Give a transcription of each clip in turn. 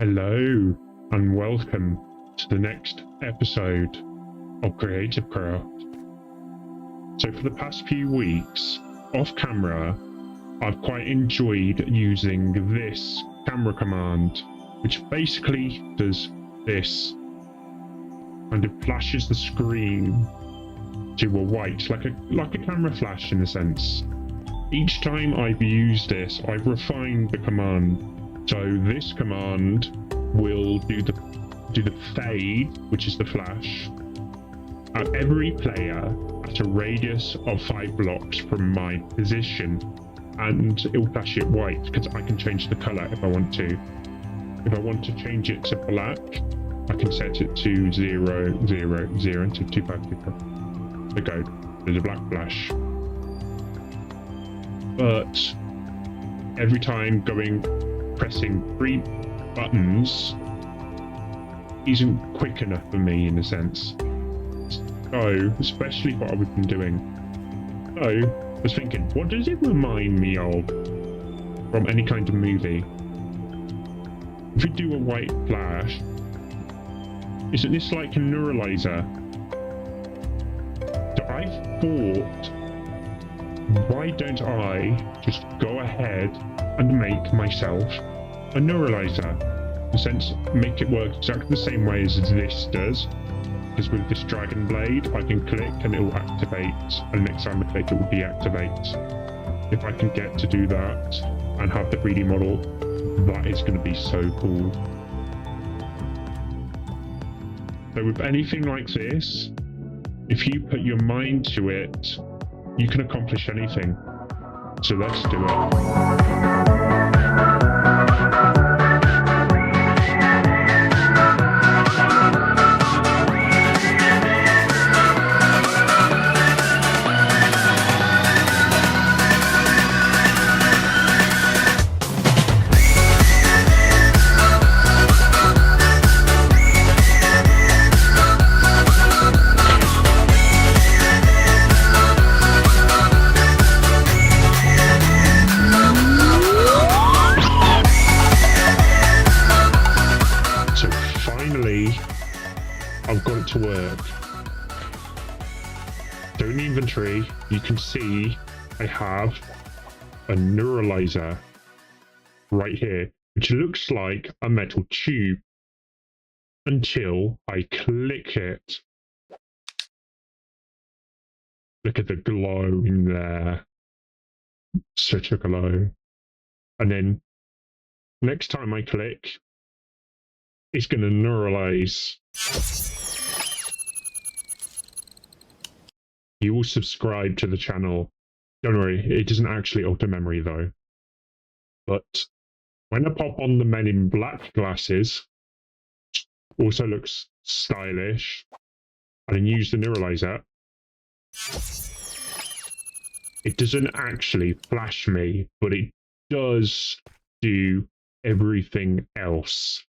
Hello and welcome to the next episode of CreativeCraft. So for the past few weeks, off camera, I've quite enjoyed using this camera command, which basically does this, and it flashes the screen to a white, like a camera flash in a sense. Each time I've used this, I've refined the command. So this command will do the fade, which is the flash, at every player at a radius of 5 blocks from my position, and it will flash it white because I can change the color if I want to. If I want to change it to black, I can set it to 0, 0, 0 to 250. There go. There's a black flash. But every time pressing 3 buttons isn't quick enough for me in a sense. So, especially what I've been doing. So, I was thinking, what does it remind me of from any kind of movie? If we do a white flash, isn't this like a Neuralyzer? So I thought, why don't I just go ahead and make myself a Neuralyzer? In a sense, make it work exactly the same way as this does. Because with this dragon blade, I can click and it will activate, and next time I click it will deactivate. If I can get to do that and have the 3D model, that is going to be so cool. So with anything like this, if you put your mind to it, you can accomplish anything. So let's do it. I've got it to work. So in the inventory, you can see I have a Neuralyzer right here, which looks like a metal tube until I click it. Look at the glow in there. Such a glow. And then next time I click, it's going to neuralyze. You will subscribe to the channel. Don't worry, it doesn't actually alter memory though. But when I pop on the Men in Black glasses, also looks stylish, and then use the Neuralyzer, it doesn't actually flash me, but it does do everything else.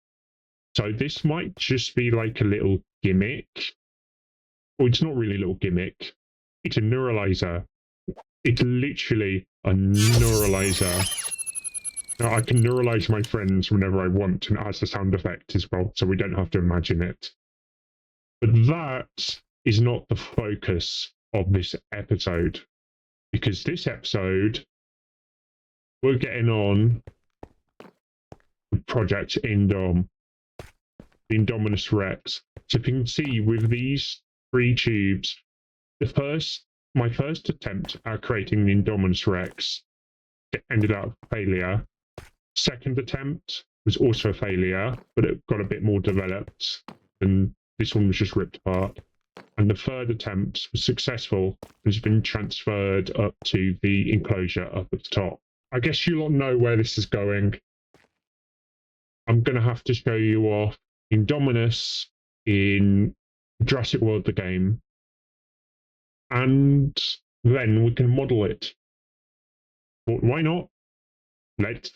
So this might just be like a little gimmick. Well, it's not really a little gimmick. It's a Neuralyzer. It's literally a Neuralyzer. Now I can neuralyze my friends whenever I want, and it has the sound effect as well, so we don't have to imagine it. But that is not the focus of this episode, because this episode, we're getting on with Project Indom. The Indominus Rex. So if you can see with these 3 tubes, my first attempt at creating the Indominus Rex ended up failure. Second attempt was also a failure, but it got a bit more developed, and this one was just ripped apart. And the third attempt was successful and has been transferred up to the enclosure up at the top. I guess you all know where this is going. I'm going to have to show you off Indominus in Jurassic World the game, and then we can model it. But why not? Let's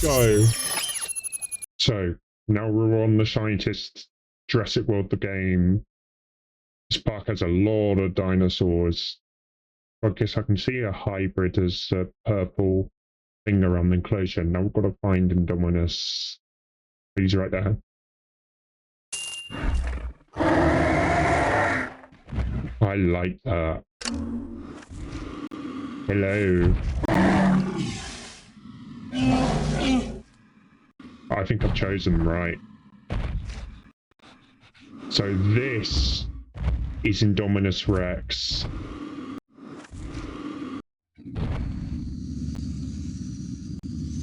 go. So now we're on the scientist Jurassic World the game. This park has a lot of dinosaurs. I guess I can see a hybrid as a purple thing around the enclosure. Now we've got to find Indominus. He's right there. I like that. Hello. I think I've chosen right. So this is Indominus Rex.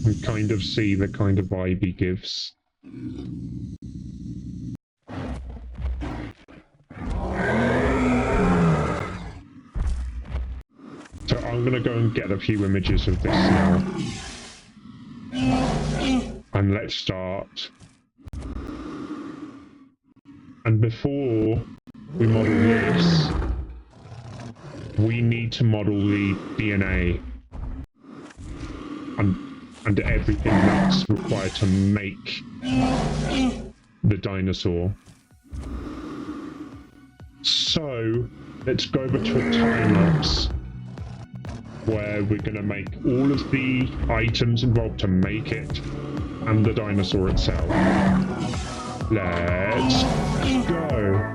You kind of see the kind of vibe he gives. So I'm gonna go and get a few images of this now. And let's start. And before we model this, we need to model the DNA and everything that's required to make the dinosaur. So let's go over to a time lapse where we're going to make all of the items involved to make it and the dinosaur itself. Let's go.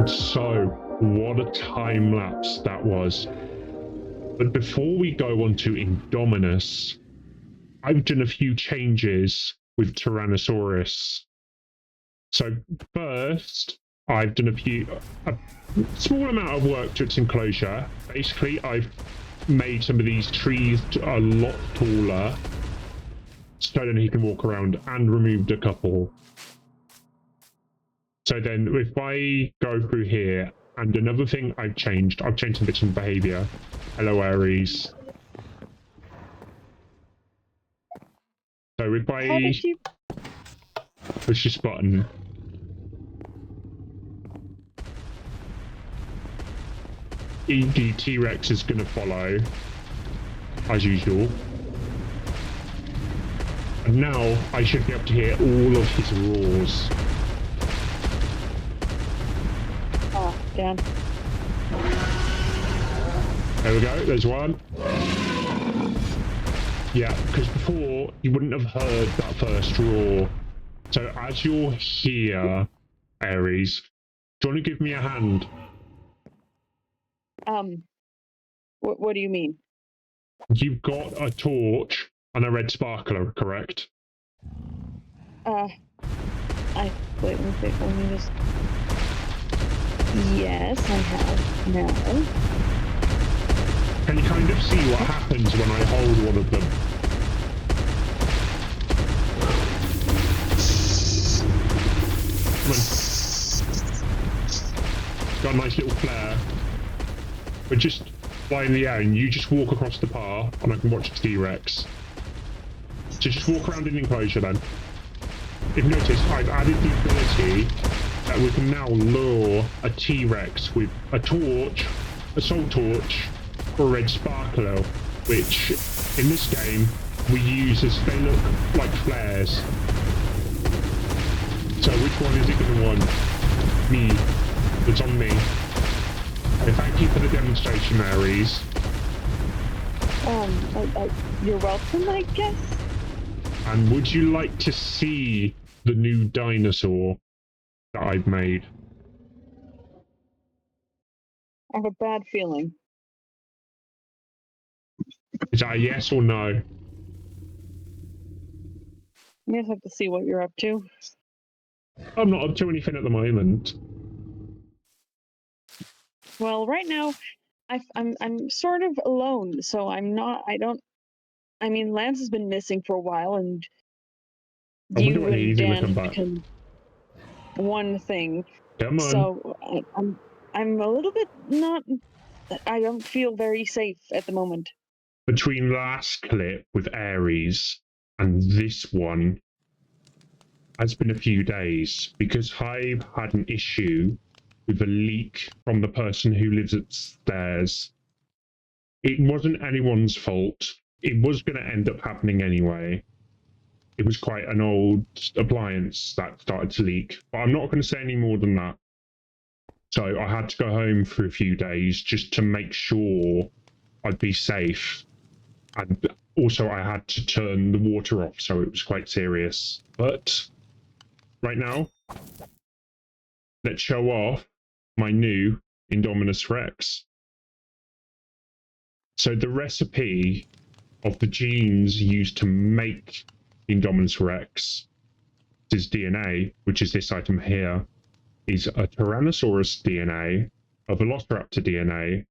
So, what a time lapse that was. But before we go on to Indominus, I've done a few changes with Tyrannosaurus. So first, I've done a small amount of work to its enclosure. Basically, I've made some of these trees a lot taller so then he can walk around, and removed a couple. So then if I go through here, and another thing I've changed some bits of behavior. Hello, Aries. So if I push this button, the T-Rex is going to follow, as usual. And now I should be able to hear all of his roars. Oh, damn. There we go, there's one. Yeah, because before you wouldn't have heard that first roar. So as you're here, Aries, do you want to give me a hand? What do you mean? You've got a torch and a red sparkler, correct? Wait, let me just. Yes, I have now. Can you kind of see what happens when I hold one of them? Come on. Got a nice little flare. We're just fly in the air and you just walk across the path and I can watch the T-Rex. So just walk around in the enclosure then. If you notice, I've added the ability that we can now lure a T-Rex with a torch, a soul torch, or a red sparkler, which in this game we use as they look like flares. So which one is it going to want? Me. It's on me. So thank you for the demonstration, Aries. You're welcome, I guess. And would you like to see the new dinosaur that I've made? I have a bad feeling. Is that a yes or no? You just have to see what you're up to. I'm not up to anything at the moment. Well, right now, I'm sort of alone, so I'm not. I mean, Lance has been missing for a while, and I wonder you when and he's going to come Dan back. become one thing. Come on. So I'm a little bit not. I don't feel very safe at the moment. Between the last clip with Aries and this one, has been a few days because Hive had an issue with a leak from the person who lives upstairs. It wasn't anyone's fault. It was going to end up happening anyway. It was quite an old appliance that started to leak, but I'm not going to say any more than that. So I had to go home for a few days just to make sure I'd be safe. And also I had to turn the water off, so it was quite serious. But right now, let's show off my new Indominus Rex. So the recipe of the genes used to make Indominus Rex, is DNA, which is this item here, is a Tyrannosaurus DNA, a Velociraptor DNA,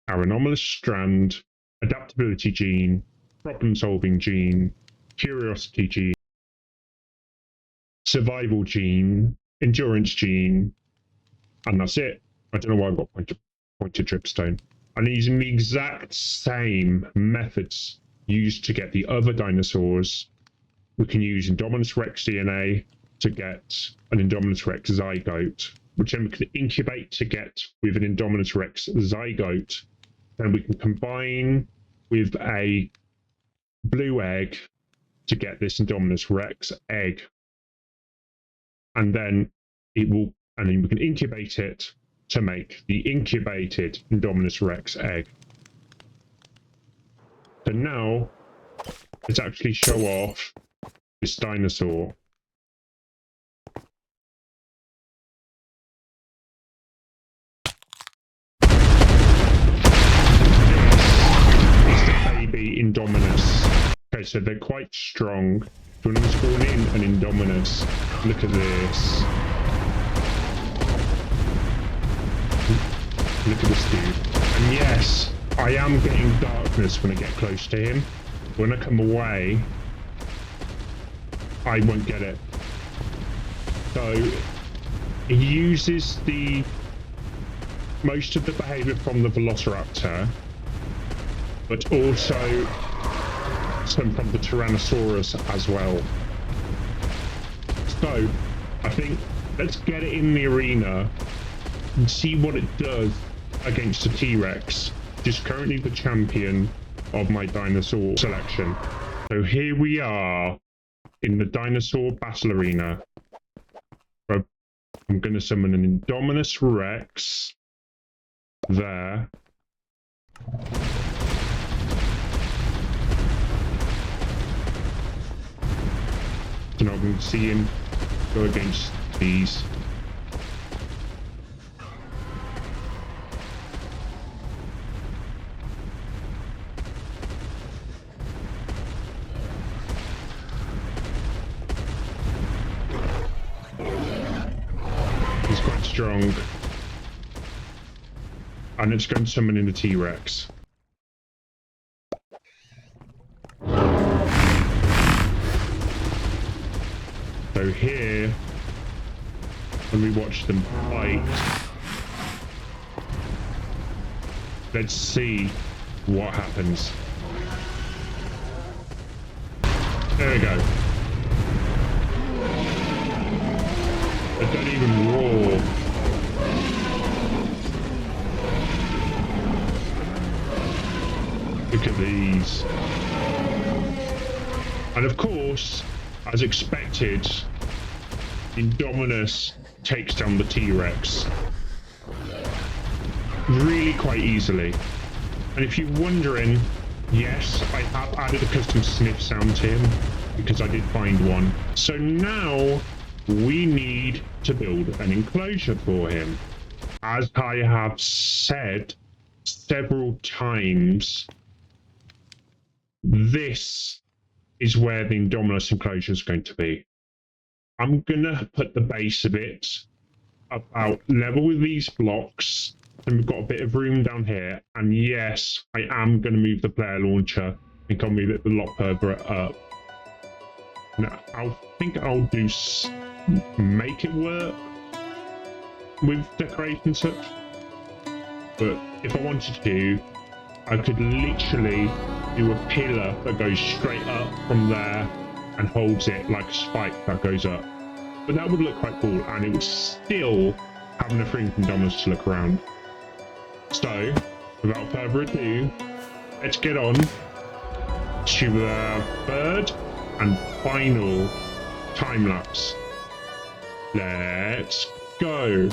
our anomalous strand, adaptability gene, problem-solving gene, curiosity gene, survival gene, endurance gene, and that's it. I don't know why I got pointed dripstone. And using the exact same methods used to get the other dinosaurs, we can use Indominus Rex DNA to get an Indominus Rex zygote, which then we can incubate to get with an Indominus Rex zygote. Then we can combine with a blue egg to get this Indominus Rex egg. And then we can incubate it to make the incubated Indominus Rex egg. So now let's actually show off this dinosaur. This is the baby Indominus. Okay, so they're quite strong. So when I'm spawn in an Indominus, look at this. Look at this dude. And yes, I am getting darkness when I get close to him. When I come away, I won't get it. So he uses most of the behavior from the Velociraptor, but also some from the Tyrannosaurus as well. So I think let's get it in the arena and see what it does against a T-Rex, which is currently the champion of my dinosaur selection. So here we are in the dinosaur battle arena. I'm going to summon an Indominus Rex there. So now we can see him go against these. He's quite strong. And it's going to summon in the T-Rex. So here, when we watch them fight, let's see what happens. There we go. They don't even roar. Look at these. And of course, as expected, Indominus takes down the T-Rex really quite easily. And if you're wondering, yes, I have added a custom sniff sound to him because I did find one. So now we need to build an enclosure for him. As I have said several times, this is where the Indominus enclosure is going to be. I'm gonna put the base of it about level with these blocks, and we've got a bit of room down here. And yes, I am gonna move the player launcher. I think I'll move it a lot further up. Now, I think I'll do make it work with decoration and such. But if I wanted to, I could literally do a pillar that goes straight up from there and holds it like a spike that goes up. But that would look quite cool, and it would still have enough room for Indominus to look around. So, without further ado, let's get on to the third and final time lapse. Let's go.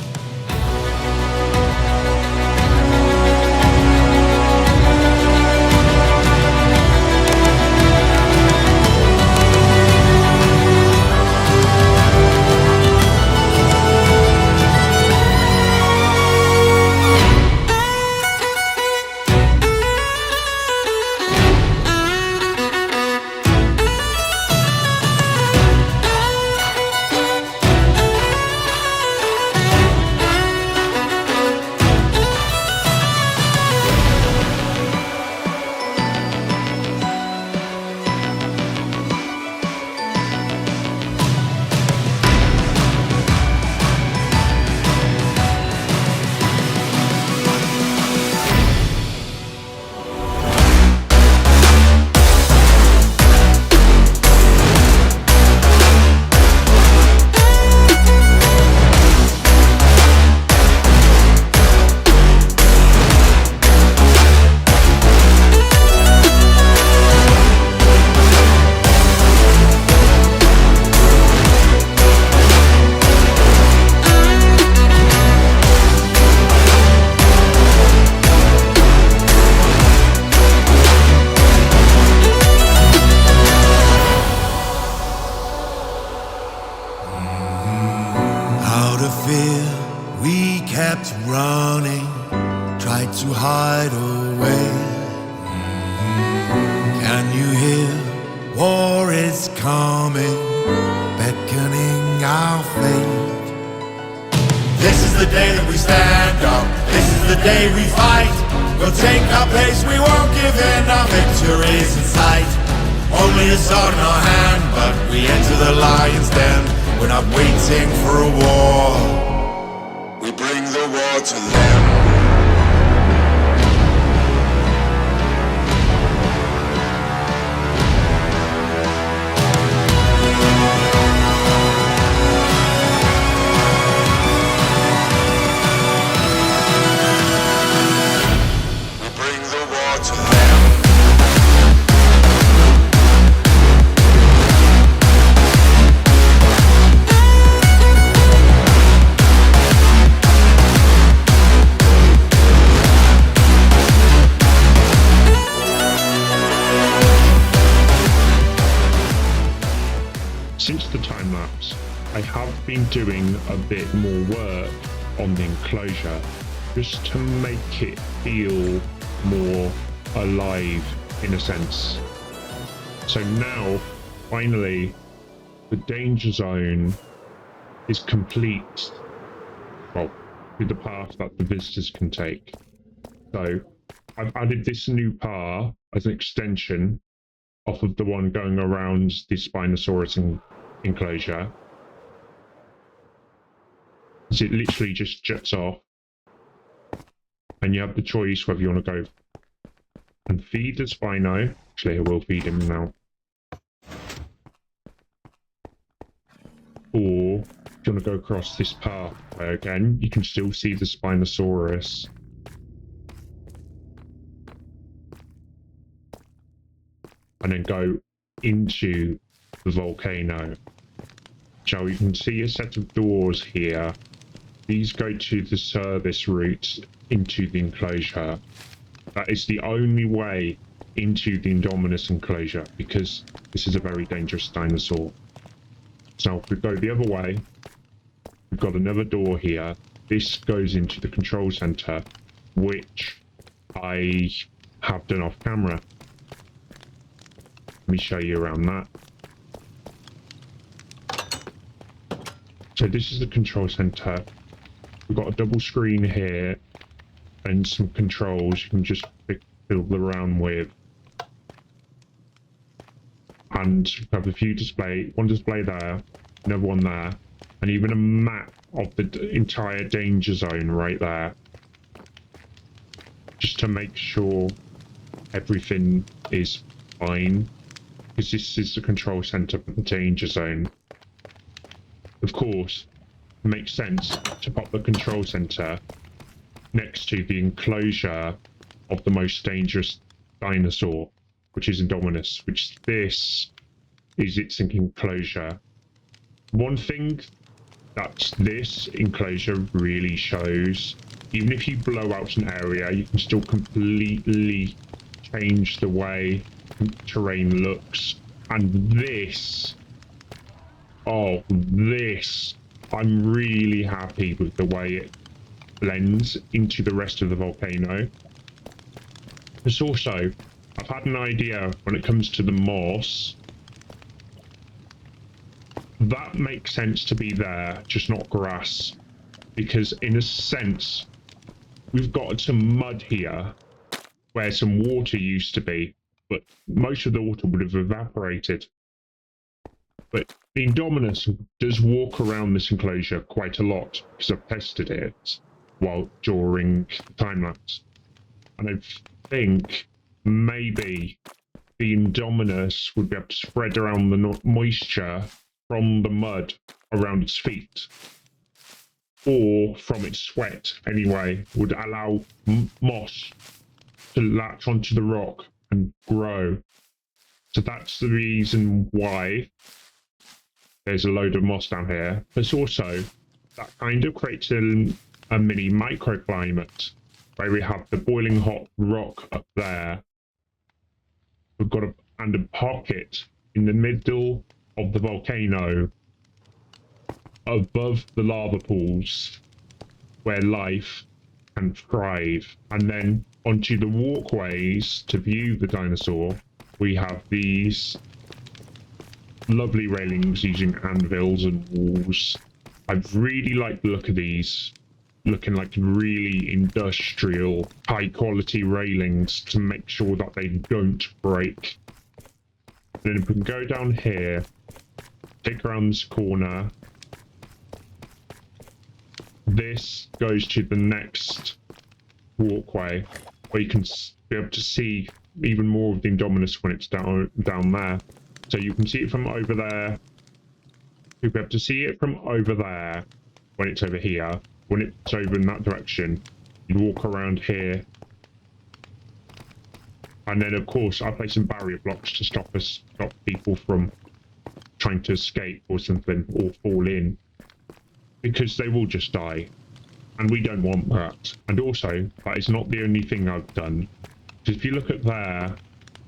running, tried to hide away. Can you hear? War is coming, beckoning our fate. This is the day that we stand up, this is the day we fight. We'll take our place, we won't give in, our victory's in sight. Only a sword in our hand, but we enter the lion's den. We're not waiting for a war, we bring the war to them. since the time lapse, I have been doing a bit more work on the enclosure just to make it feel more alive in a sense. So now, finally, the danger zone is complete. Well, with the path that the visitors can take. So I've added this new path as an extension off of the one going around the Spinosaurus enclosure. So it literally just juts off, and you have the choice whether you want to go and feed the Spino. Actually, I will feed him now. Or if you want to go across this path, where again you can still see the Spinosaurus. And then go into the volcano. So you can see a set of doors here. These go to the service route into the enclosure. That is the only way into the Indominus enclosure, because this is a very dangerous dinosaur. So if we go the other way, we've got another door here. This goes into the control center, which I have done off camera. Let me show you around that. So this is the control center. We've got a double screen here and some controls you can just fiddle around with. And we have a few one display there, another one there, and even a map of the entire danger zone right there. Just to make sure everything is fine. Because this is the control center for the danger zone. Of course, it makes sense to pop the control center next to the enclosure of the most dangerous dinosaur, which is Indominus, which this is its enclosure. One thing that this enclosure really shows, even if you blow out an area, you can still completely change the way terrain looks. And this, oh, this, I'm really happy with the way it blends into the rest of the volcano. It's also, I've had an idea when it comes to the moss. That makes sense to be there, just not grass. Because in a sense, we've got some mud here where some water used to be, but most of the water would have evaporated. But the Indominus does walk around this enclosure quite a lot because I've tested it while during time lapse. And I think maybe the Indominus would be able to spread around the moisture from the mud around its feet, or from its sweat anyway, would allow moss to latch onto the rock and grow. So that's the reason why there's a load of moss down here. But also, that kind of creates a mini microclimate where we have the boiling hot rock up there. We've got a pocket in the middle of the volcano above the lava pools where life can thrive. And then onto the walkways to view the dinosaur, we have these lovely railings using anvils and walls. I really like the look of these, looking like really industrial, high quality railings to make sure that they don't break. And then if we can go down here, take around this corner, this goes to the next walkway where you can be able to see even more of the Indominus when it's down there. So you can see it from over there. You'll be able to see it from over there when it's over here. When it's over in that direction, you walk around here. And then, of course, I place some barrier blocks to stop people from trying to escape or something, or fall in, because they will just die, and we don't want that. And also, that is not the only thing I've done. If you look at there,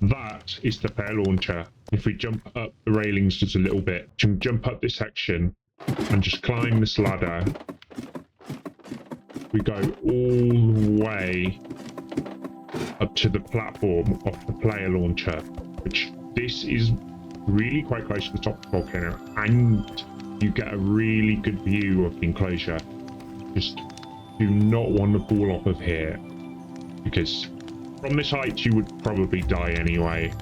that is the pair launcher. if we jump up the railings just a little bit, you can jump up this section and just climb this ladder. We go all the way up to the platform of the player launcher, which this is really quite close to the top of the volcano, and you get a really good view of the enclosure. Just do not want to fall off of here, because from this height you would probably die anyway,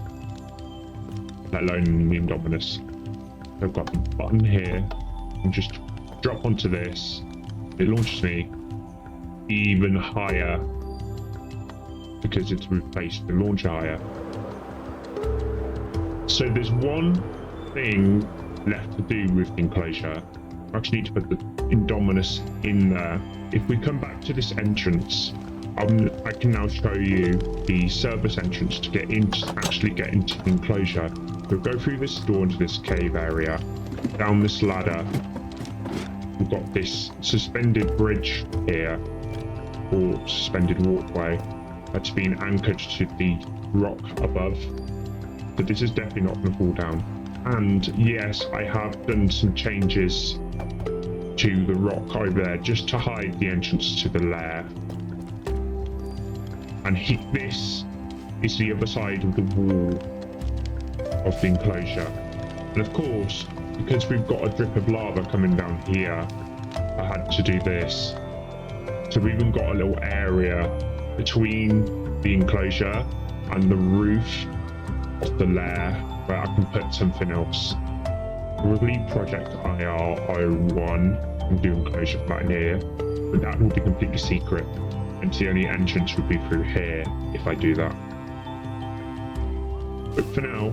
let alone the Indominus. So I've got the button here, and just drop onto this. It launches me even higher because it's replaced the launcher higher. So there's one thing left to do with the enclosure. I actually need to put the Indominus in there. If we come back to this entrance, I can now show you the service entrance to get into, actually get into the enclosure. We'll go through this door into this cave area, down this ladder. We've got this suspended bridge here, or suspended walkway, that's been anchored to the rock above. But this is definitely not going to fall down. And yes, I have done some changes to the rock over there just to hide the entrance to the lair. And this is the other side of the wall of the enclosure. And of course, because we've got a drip of lava coming down here, I had to do this. So we've even got a little area between the enclosure and the roof of the lair where I can put something else. Probably Project IR01 and do enclosure right in here, but that will be completely secret, and the only entrance would be through here if I do that. But for now,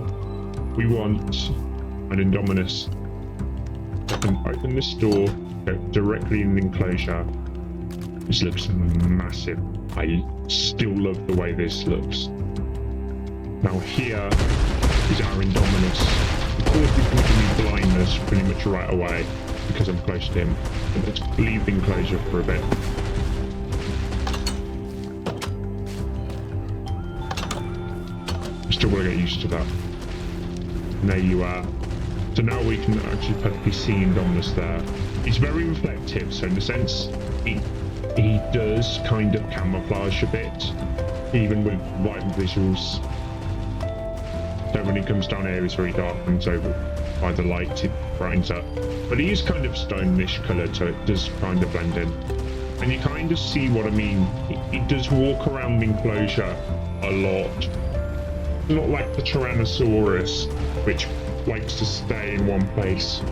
we want an Indominus. I can open this door, go directly in the enclosure. This looks massive. I still love the way this looks. Now here is our Indominus. Of course we can give me blindness pretty much right away because I'm close to him. But let's leave the enclosure for a bit. Still want to get used to that. And there you are. So now we can actually perfectly see Indominus there. He's very reflective, so in a sense, he does kind of camouflage a bit, even with vibrant visuals. So when he comes down here, it's very dark, and so by the light, it brightens up. But he is kind of stone-ish coloured, so it does kind of blend in. And you kind of see what I mean. He does walk around the enclosure a lot. Not like the Tyrannosaurus, which likes to stay in one place.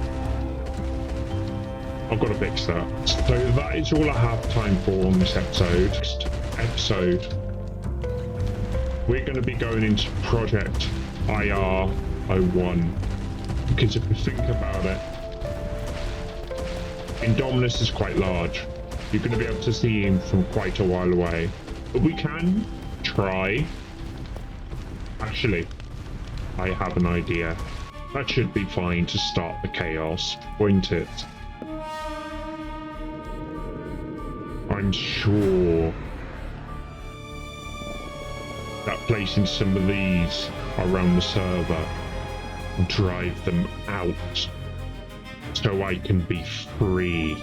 I've got to fix that. So that is all I have time for on this episode. Next episode, we're going to be going into Project IR01, because if you think about it, Indominus is quite large. You're going to be able to see him from quite a while away, but we can try. Actually, I have an idea. That should be fine to start the chaos, won't it? I'm sure that placing some of these around the server will drive them out so I can be free.